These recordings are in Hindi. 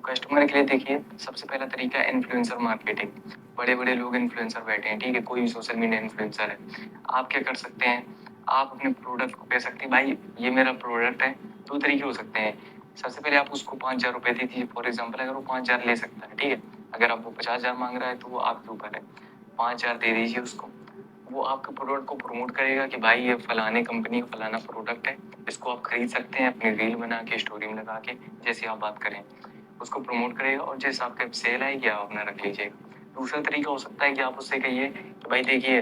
कस्टमर के लिए देखिए सबसे पहला तरीका है इन्फ्लुएंसर मार्केटिंग। बड़े-बड़े लोग इन्फ्लुएंसर बैठे हैं, ठीक है? कोई भी सोशल मीडिया इन्फ्लुएंसर है। आप क्या कर सकते हैं, आप अपने प्रोडक्ट को कह सकते हैं भाई ये मेरा प्रोडक्ट है। 2 तरीके हो सकते हैं। सबसे पहले आप उसको 5,000 रुपए दे दीजिए फॉर एग्ज़ाम्पल अगर वो 5,000 ले सकता है, ठीक है? अगर आप वो 50,000 माँग रहा है तो वो आपके ऊपर है। 5,000 दे दीजिए उसको। वो आपके प्रोडक्ट को प्रमोट करेगा कि भाई ये फलाने कंपनी का फलाना प्रोडक्ट है, इसको आप खरीद सकते हैं अपनी रील बना के, स्टोरी में लगा के, जैसे आप बात करें। उसको प्रमोट करेगा और जैसे आपके सेल आएगी आप अपना रख लीजिएगा। दूसरा तरीका हो सकता है कि आप उससे कहिए कि भाई देखिए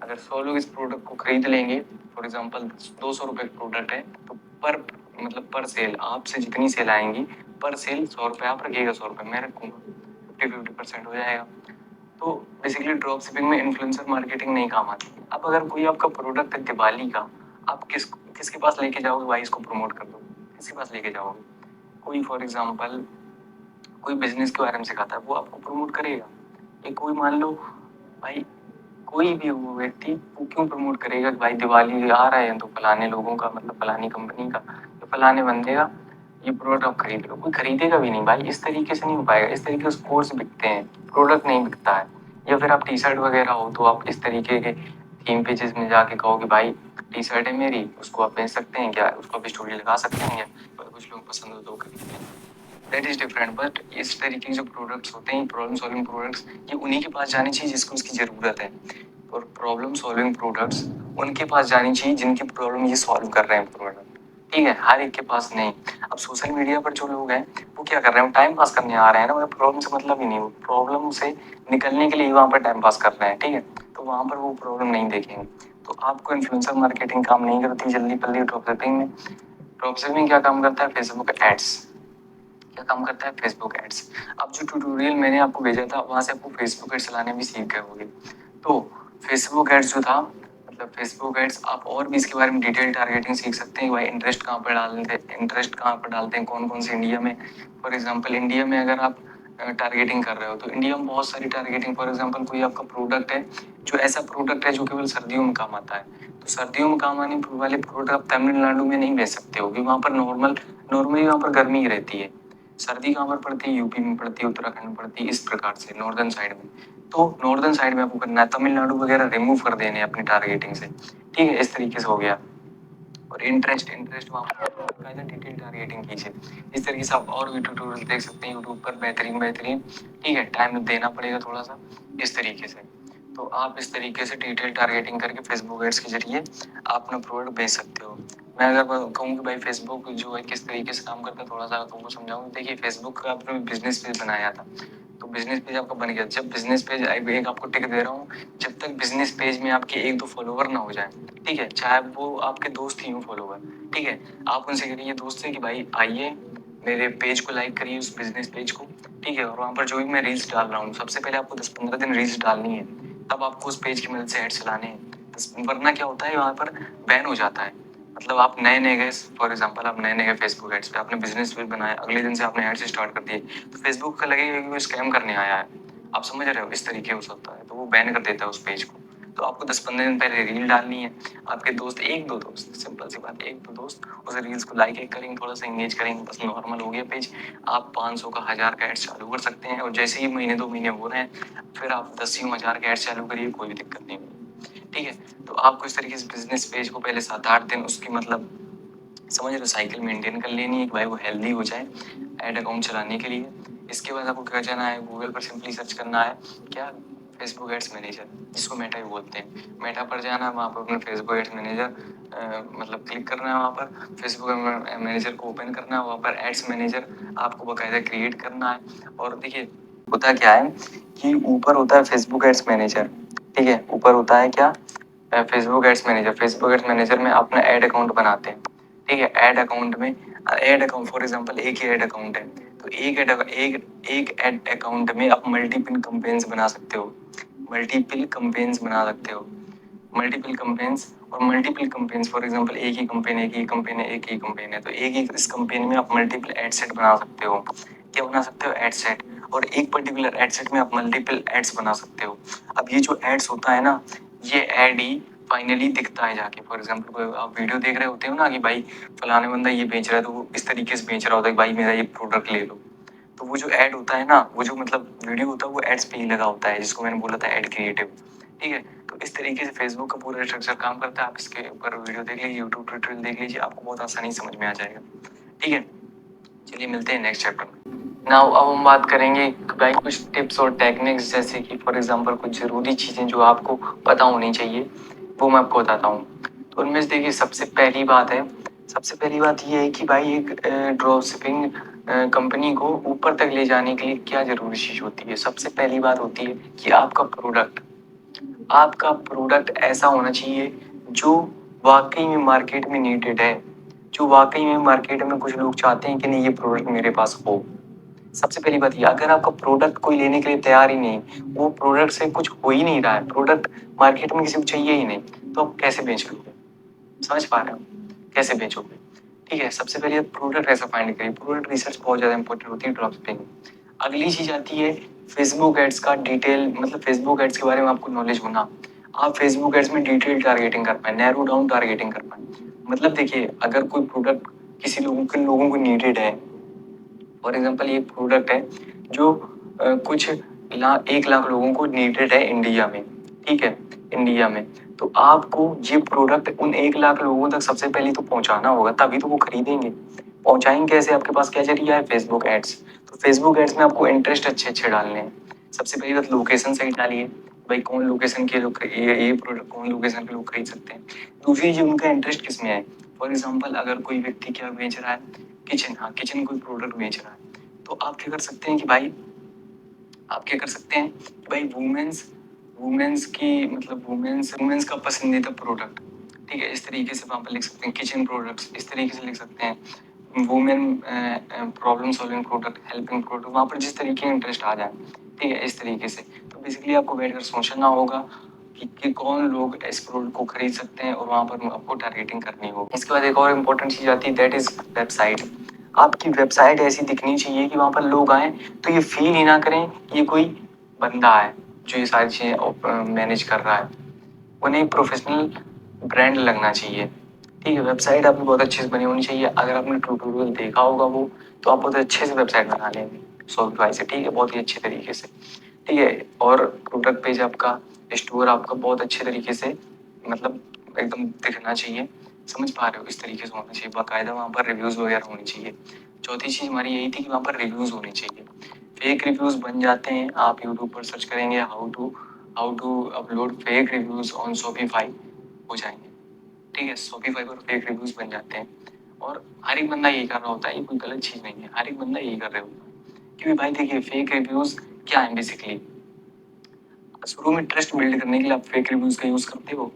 अगर 100 लोग इस प्रोडक्ट को खरीद लेंगे, फॉर एग्ज़ाम्पल 200 रुपए का प्रोडक्ट है, तो पर मतलब पर सेल आपसे जितनी सेल आएँगी, पर सेल 100 रुपए आप रखिएगा, 100 रुपए मैं रखूँगा। 50-50% हो जाएगा। तो बेसिकली ड्रॉप शिपिंग में इन्फ्लुएंसर मार्केटिंग नहीं काम आती। अब अगर कोई आपका प्रोडक्ट है दिवाली का, आप किसके पास लेके जाओगे भाई इसको प्रमोट कर दो? किसके पास लेके जाओगे? कोई फॉर एग्ज़ाम्पल कोई बिज़नेस के बारे में सिखाता है, वो आपको प्रमोट करेगा। या कोई मान लो भाई कोई भी वो व्यक्ति वो क्यों प्रमोट करेगा कि भाई दिवाली आ रहा है तो फलाने लोगों का मतलब फलानी कंपनी का या फलाने बंदे का ये प्रोडक्ट आप खरीद लो। कोई खरीदेगा भी नहीं भाई, इस तरीके से नहीं हो पाएगा। इस तरीके से कोर्स बिकते हैं, प्रोडक्ट नहीं बिकता है। या फिर आप टी शर्ट वगैरह हो तो आप इस तरीके के थीम पेजेस में जाके कहो कि भाई टी शर्ट है मेरी, उसको आप बेच सकते हैं क्या, उसको आप स्टोरी लगा सकते हैं क्या, कुछ लोग पसंद हो तो खरीद लें। That is different. बट इस तरीके के जो प्रोडक्ट्स होते हैं प्रॉब्लम सॉल्विंग प्रोडक्ट्स, ये उन्हीं के पास जानी चाहिए जिसको उसकी जरूरत है। और प्रॉब्लम सॉल्विंग प्रोडक्ट्स उनके पास जानी चाहिए जिनकी प्रॉब्लम ये सॉल्व कर रहे हैं प्रोडक्ट, ठीक है? हर एक के पास नहीं। अब सोशल मीडिया पर जो लोग हैं वो क्या कर रहे हैं, टाइम पास करने आ रहे हैं ना, उन्हें प्रॉब्लम से मतलब ही नहीं, वो प्रॉब्लम से निकलने के लिए वहां पर टाइम पास कर रहे हैं, ठीक है? तो वहां पर वो प्रॉब्लम नहीं देखेंगे। तो आपको इन्फ्लुएंसर मार्केटिंग काम नहीं करती जल्दी जल्दी ड्रॉप शिपिंग में। ड्रॉप शिपिंग क्या काम करता है, फेसबुक एड्स। क्या काम करता है, फेसबुक एड्स। अब जो ट्यूटोरियल मैंने आपको भेजा था वहां से आपको फेसबुक एड्स चलाने भी सीख गए होंगे। तो फेसबुक एड्स जो था मतलब फेसबुक एड्स आप और भी इसके बारे में डिटेल टारगेटिंग सीख सकते हैं। भाई इंटरेस्ट कहाँ पर डालते हैं, इंटरेस्ट कहाँ पर डालते हैं, कौन कौन से इंडिया में। फॉर एग्जांपल इंडिया में अगर आप टारगेटिंग कर रहे हो तो इंडिया में बहुत सारी टारगेटिंग। फॉर एग्जांपल कोई आपका प्रोडक्ट है जो ऐसा प्रोडक्ट है जो केवल सर्दियों में काम आता है, तो सर्दियों में काम आने वाले प्रोडक्ट आप तमिलनाडु में नहीं बेच सकते हो क्योंकि वहाँ पर नॉर्मली वहाँ पर गर्मी ही रहती है। सर्दी कहाँ पर पड़ती है, यूपी में पड़ती है, उत्तराखंड में पड़ती है, इस प्रकार से नॉर्दर्न साइड में। तो नॉर्दर्न साइड में आपको करना है, तमिलनाडु वगैरह रिमूव कर देने हैं अपनी टारगेटिंग से, ठीक है? इस तरीके से हो गया। और इंटरेस्ट वहाँ पर कायदा डिटेल टारगेटिंग कीजिए। इस तरीके से आप और भी ट्यूटोरियल देख सकते हैं यूट्यूब पर, बेहतरीन बेहतरीन, ठीक है? टाइम देना पड़ेगा थोड़ा सा इस तरीके से। तो आप इस तरीके से डिटेल टारगेटिंग करके फेसबुक एड्स के जरिए आप अपना प्रोडक्ट बेच सकते हो। मैं अगर कहूँ कि भाई फेसबुक जो है किस तरीके से काम करता है थोड़ा सा तुमको समझाऊँ। देखिए फेसबुक का आपने बिजनेस पेज बनाया था, तो बिजनेस पेज आपका बन गया। जब बिजनेस पेज एक आपको टिक दे रहा हूँ, जब तक बिजनेस पेज में आपके 1-2 फॉलोवर ना हो जाए, ठीक है? चाहे वो आपके दोस्त ही हों फॉलोवर, ठीक है? आप उनसे करिए दोस्त से कि भाई आइए मेरे पेज को लाइक करिए, उस बिजनेस पेज को, ठीक है? और वहाँ पर जो भी मैं रील्स डाल रहा हूँ सबसे पहले आपको 10-15 दिन रील्स डालनी है, तब आपको उस पेज की मदद से ऐड चलाने हैं। वरना क्या होता है वहाँ पर बैन हो जाता है। मतलब आप नए नए गए, फॉर एग्जाम्पल आप नए नए गए फेसबुक एड्स पे, आपने बिजनेस पेज बनाया, अगले दिन से आपने एड्स स्टार्ट कर दिए, तो फेसबुक का लगेगा कि वो स्कैम करने आया है। आप समझ रहे हो, इस तरीके हो सकता है, तो वो बैन कर देता है उस पेज को। तो आपको 10-15 दिन पहले रील डालनी है। आपके दोस्त 1-2 दोस्त, सिंपल सी बात है, 1-2 दोस्त उस रील्स को लाइक एक करेंगे, थोड़ा सा एंगेज करेंगे, बस नॉर्मल हो गया पेज। आप 500 का 1000 का एड्स चालू कर सकते हैं और जैसे ही महीने 2 महीने हो रहे हैं फिर आप 10,000 का एड्स चालू करिए, कोई भी दिक्कत नहीं होगी, ठीक है? तो आपको इस तरीके से बिजनेस पेज को पहले 7-8 दिन उसकी मतलब समझ रहे हो साइकिल मेंटेन कर लेनी है कि भाई वो हेल्दी हो जाए एड अकाउंट चलाने के लिए। इसके बाद आपको क्या करना है, गूगल पर सिंपली सर्च करना है क्या, फेसबुक एड्स मैनेजर, जिसको मेटा भी बोलते हैं। मेटा पर जाना है, वहाँ पर अपना फेसबुक एड्स मैनेजर मतलब क्लिक करना है, वहाँ पर फेसबुक मैनेजर को ओपन करना है, वहाँ पर एड्स मैनेजर आपको बाकायदा क्रिएट करना है। और देखिए होता क्या है कि ऊपर होता है फेसबुक एड्स मैनेजर, ठीक है? ऊपर होता है क्या, Facebook ads manager. Facebook ads manager में अपना एड अकाउंट बनाते हैं, ठीक है? ऐड अकाउंट में ऐड अकाउंट फॉर एग्जांपल एक ही ऐड अकाउंट है, तो एक ऐड अकाउंट में आप मल्टीपल कैंपेन्स बना सकते हो, मल्टीपल कैंपेन्स बना सकते हो, मल्टीपल कैंपेन्स। और मल्टीपल कैंपेन्स फॉर एग्जांपल एक ही कैंपेन है, तो एक ही इस कैंपेन में आप मल्टीपल एड सेट बना सकते हो। क्या बना सकते हो, एड सेट। और एक पर्टिकुलर एड सेट में आप मल्टीपल एड्स बना सकते हो। अब ये जो एड्स होता है ना, ये एड ही फाइनली दिखता है जाके। फॉर एग्जांपल आप वीडियो देख रहे होते हो ना कि भाई फलाने बंदा ये बेच रहा है, तो वो इस तरीके से बेच रहा होता है कि भाई मेरा ये प्रोडक्ट ले लो, तो वो जो ऐड होता है ना, वो जो मतलब वीडियो होता है वो एड्स पे ही लगा होता है, जिसको मैंने बोला था ऐड क्रिएटिव। ठीक है, तो इस तरीके से फेसबुक का पूरा स्ट्रक्चर काम करता है। आप इसके ऊपर वीडियो देख लीजिए, यूट्यूब ट्यूटोरियल देख लीजिए, आपको बहुत आसानी समझ में आ जाएगा। ठीक है, चलिए मिलते हैं नेक्स्ट चैप्टर में। नाउ अब हम बात करेंगे भाई कुछ टिप्स और टेक्निक्स, जैसे कि फॉर एग्जांपल कुछ ज़रूरी चीज़ें जो आपको पता होनी चाहिए, वो मैं आपको बताता हूँ। तो उनमें से देखिए सबसे पहली बात ये है कि भाई एक ड्रॉप शिपिंग कंपनी को ऊपर तक ले जाने के लिए क्या ज़रूरी चीज़ होती है। सबसे पहली बात होती है कि आपका प्रोडक्ट ऐसा होना चाहिए जो वाकई में मार्केट में नीडेड है, जो वाकई में मार्केट में कुछ लोग चाहते हैं कि नहीं ये प्रोडक्ट मेरे पास हो। सबसे पहली बात ये, अगर आपका प्रोडक्ट कोई लेने के लिए तैयार ही नहीं, वो प्रोडक्ट से कुछ हो ही नहीं रहा है, प्रोडक्ट मार्केट में किसी को चाहिए ही नहीं, तो आप कैसे बेच लोगे? समझ पा रहे हो? कैसे बेचोगे? ठीक है, सबसे पहले प्रोडक्ट ऐसा फाइंड करिए। प्रोडक्ट रिसर्च बहुत ज़्यादा इंपॉर्टेंट होती है ड्रॉप शिपिंग में। अगली चीज आती है फेसबुक एड्स का डिटेल, मतलब फेसबुक एड्स के बारे में आपको नॉलेज होना। आप फेसबुक एड्स में डिटेल टारगेटिंग कर पाए, नैरो डाउन टारगेटिंग कर पाए। मतलब देखिए, अगर कोई प्रोडक्ट किन लोगों को नीडेड है, फॉर एग्जाम्पल ये प्रोडक्ट है जो कुछ 1 लाख लोगों को नीडेड है इंडिया में। ठीक है, इंडिया में, तो आपको ये प्रोडक्ट उन 1 लाख लोगों तक सबसे पहले तो पहुंचाना होगा, तभी तो वो खरीदेंगे। पहुंचाएंगे कैसे? आपके पास क्या जरिया है? Facebook ads. तो फेसबुक एड्स में आपको इंटरेस्ट अच्छे अच्छे डालने हैं। सबसे पहली बात, लोकेशन सही डालिए, भाई कौन लोकेशन के लोग ये प्रोडक्ट कौन लोकेशन के लोग खरीद सकते हैं। दूसरी चीज, उनका इंटरेस्ट किस में है। फॉर एग्जाम्पल अगर कोई व्यक्ति क्या बेच रहा है, किचन, हाँ किचन कोई प्रोडक्ट बेच रहा है, तो आप क्या कर सकते हैं कि भाई, आप क्या कर सकते हैं कि भाई वुमेन्स वुमेन्स की मतलब वुमेन्स का पसंदीदा प्रोडक्ट। ठीक है, इस तरीके से वहाँ पर लिख सकते हैं किचन प्रोडक्ट्स, इस तरीके से लिख सकते हैं women problem solving product, helping product, वहाँ पर जिस तरीके का इंटरेस्ट आ जाए। ठीक है, इस तरीके से। तो बेसिकली आपको बैठकर सोचना होगा कि कौन लोग इस प्रोडक्ट को खरीद सकते हैं, और वहाँ पर आपको टारगेटिंग करनी होगी। इसके बाद एक और इम्पोर्टेंट चीज़ आती है, दैट इज वेबसाइट। आपकी वेबसाइट ऐसी दिखनी चाहिए कि वहाँ पर लोग आए तो ये फील ही ना करें कि ये कोई बंदा है जो ये सारी चीज़ें मैनेज कर रहा है। उन्हें प्रोफेशनल ब्रांड लगना चाहिए। ठीक है, वेबसाइट आपकी बहुत अच्छे से बनी होनी चाहिए। अगर आपने ट्यूटोरियल देखा होगा वो, तो आप बहुत अच्छे से वेबसाइट बना लेंगे शॉपिफाई से। ठीक है, बहुत ही अच्छे तरीके से। ठीक है, और प्रोडक्ट पेज आपका, स्टोर आपका बहुत अच्छे तरीके से, मतलब एकदम दिखना चाहिए। समझ पा रहे हो? इस तरीके से होना चाहिए, बाकायदा वहाँ पर रिव्यूज वगैरह होनी चाहिए। चौथी चीज हमारी यही थी कि वहाँ पर रिव्यूज होने चाहिए। फेक रिव्यूज बन जाते हैं, आप यूट्यूब पर सर्च करेंगे how to upload fake reviews on Shopify, हो जाएंगे। ठीक है, शॉपिफाई पर फेक रिव्यूज बन जाते हैं, और हर एक बंदा यही कर रहा होता है, ये कोई गलत चीज नहीं है, हर एक बंदा यही कर रहे होता है। क्योंकि भाई देखिए, फेक रिव्यूज क्या है बेसिकली, शुरू में ट्रस्ट बिल्ड करने के लिए आप फेक रिव्यूज का यूज करते हो।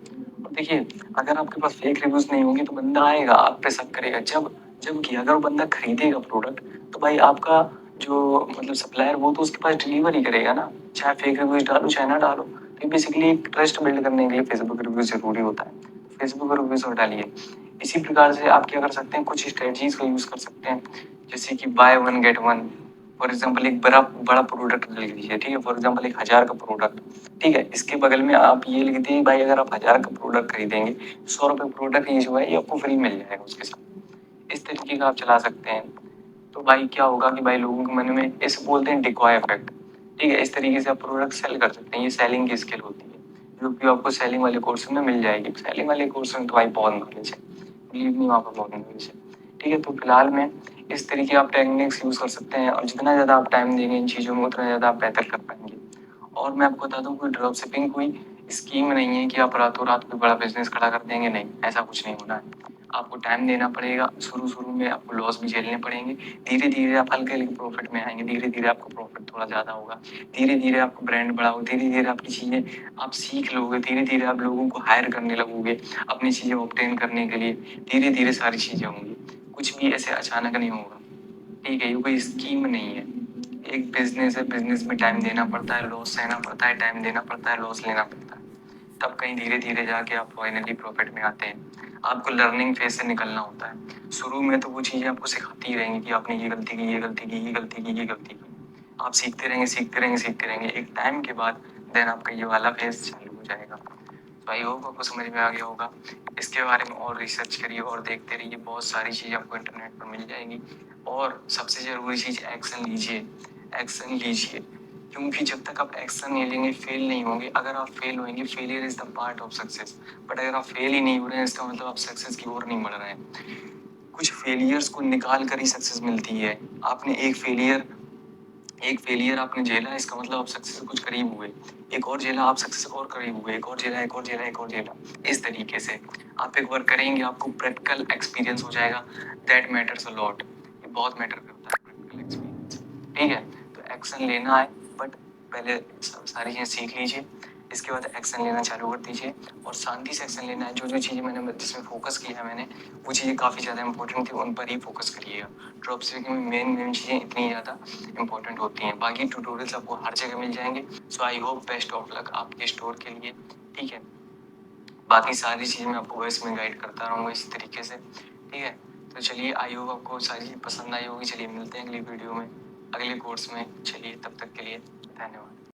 और देखिए, अगर आपके पास फेक रिव्यूज नहीं होंगे तो बंदा आएगा आप पे शक करेगा, जबकि अगर वो बंदा खरीदेगा प्रोडक्ट, तो भाई आपका जो मतलब सप्लायर, वो तो उसके पास डिलीवर ही करेगा ना, चाहे फेक रिव्यूज डालो चाहे ना डालो। तो बेसिकली एक ट्रस्ट बिल्ड करने के लिए फेसबुक रिव्यूज जरूरी होता है। फेसबुक रिव्यूज और डालिए। इसी प्रकार से आप क्या कर सकते हैं, कुछ स्ट्रेटजीज का यूज कर सकते हैं, जैसे कि by one get one. For example एक बड़ा बड़ा प्रोडक्ट ले लीजिए। ठीक है, फॉर एग्जाम्पल 1,000 का प्रोडक्ट। ठीक है, इसके बगल में आप ये लिख दिए भाई, अगर आप 1,000 का प्रोडक्ट खरीदेंगे, 100 रुपये प्रोडक्ट ये जो है ये आपको फ्री मिल जाएगा उसके साथ। इस तरीके का आप चला सकते हैं। तो भाई क्या होगा कि भाई लोगों के मन में, इसे बोलते हैं डिकॉय इफेक्ट। ठीक है, इस तरीके से आप प्रोडक्ट सेल कर सकते हैं। ये सेलिंग की स्किल होती है, जो कि आपको सेलिंग वाले कोर्स में मिल जाएगी। सेलिंग वाले कोर्स में तो भाई बहुत नॉलेज है, बिलीव मी, वहाँ पर बहुत नॉलेज है। ठीक है, तो फिलहाल में इस तरीके आप टेक्निक्स यूज कर सकते हैं, और जितना ज़्यादा आप टाइम देंगे इन चीज़ों में, उतना ज़्यादा आप बेहतर कर पाएंगे। और मैं आपको बता दूं, कोई ड्रॉप शिपिंग कोई स्कीम नहीं है कि आप रातों रात कोई बड़ा बिजनेस खड़ा कर देंगे, नहीं, ऐसा कुछ नहीं होना है। आपको टाइम देना पड़ेगा, शुरू शुरू में आपको लॉस भी झेलने पड़ेंगे, धीरे धीरे आप हल्के हल्के प्रॉफिट में आएंगे, धीरे धीरे आपका प्रॉफिट थोड़ा ज़्यादा होगा, धीरे धीरे आपका ब्रांड बढ़ाओ, धीरे धीरे आपकी चीज़ें आप सीख लोगे, धीरे धीरे आप लोगों को हायर करने लगोगे अपनी चीज़ें ऑब्टेन करने के लिए। धीरे धीरे सारी चीज़ें होंगी, कुछ भी ऐसे अचानक नहीं होगा। ठीक है, ये कोई स्कीम नहीं है, एक बिजनेस है, बिजनेस में टाइम देना पड़ता है, लॉस सहना पड़ता है, टाइम देना पड़ता है, लॉस लेना पड़ता है, तब कहीं धीरे धीरे जाके आप फाइनली प्रॉफिट में आते हैं। आपको लर्निंग फेज से निकलना होता है। शुरू में तो वो चीज़ें आपको सिखाती ही रहेंगी कि आपने ये गलती की, ये गलती की, ये गलती की, ये गलती की। आप सीखते रहेंगे, सीखते रहेंगे, सीखते रहेंगे, एक टाइम के बाद देन आपका ये वाला फेज चालू हो जाएगा। तो आई होप आपको समझ में आ गया होगा। इसके बारे में और रिसर्च करिए और देखते रहिए, बहुत सारी चीज़ें आपको इंटरनेट पर मिल जाएंगी। और सबसे ज़रूरी चीज़ एक्शन लीजिए, एक्शन लीजिए, क्योंकि जब तक आप एक्शन नहीं लेंगे फेल नहीं होंगे। अगर आप फेल होंगे, failure is the part of success, but अगर आप फेल ही नहीं हो रहे हैं इसका मतलब आप सक्सेस की ओर नहीं बढ़ रहे हैं। कुछ फेलियर्स को निकाल कर ही सक्सेस मिलती है। आपने एक फेलियर आपने झेला, इसका मतलब आप सक्सेस कुछ करीब हुए। एक और झेला, आप सक्सेस और करीब हुए। एक और झेला, एक और झेला, एक और झेला। इस तरीके से आप एक बार करेंगे, आपको प्रैक्टिकल एक्सपीरियंस हो जाएगा। That matters a lot. ये बहुत मैटर करता है प्रैक्टिकल एक्सपीरियंस। ठीक है, तो एक्शन लेना है, बट पहले सारी चीजें सीख लीजिए, इसके बाद एक्शन लेना चालू कर दीजिए। और शांति से एक्शन लेना है। जो जो चीजें मैंने जिसमें फोकस किया है मैंने, वो चीजें काफी ज्यादा इंपॉर्टेंट थी, उन पर ही फोकस करिएगा। ड्रॉप शिपिंग में मेन मेन चीजें इतनी ज्यादा इंपॉर्टेंट होती हैं। बाकी ट्यूटोरियल्स आपको हर जगह मिल जाएंगे। So I hope best of luck आपके स्टोर के लिए। ठीक है, बाकी सारी चीज़ मैं आपको वॉइस में गाइड करता रहूँगा इसी तरीके से। ठीक है, तो चलिए आई होप आपको सारी चीज़ पसंद आई होगी। चलिए मिलते हैं अगली वीडियो में, अगले कोर्स में। चलिए तब तक के लिए धन्यवाद।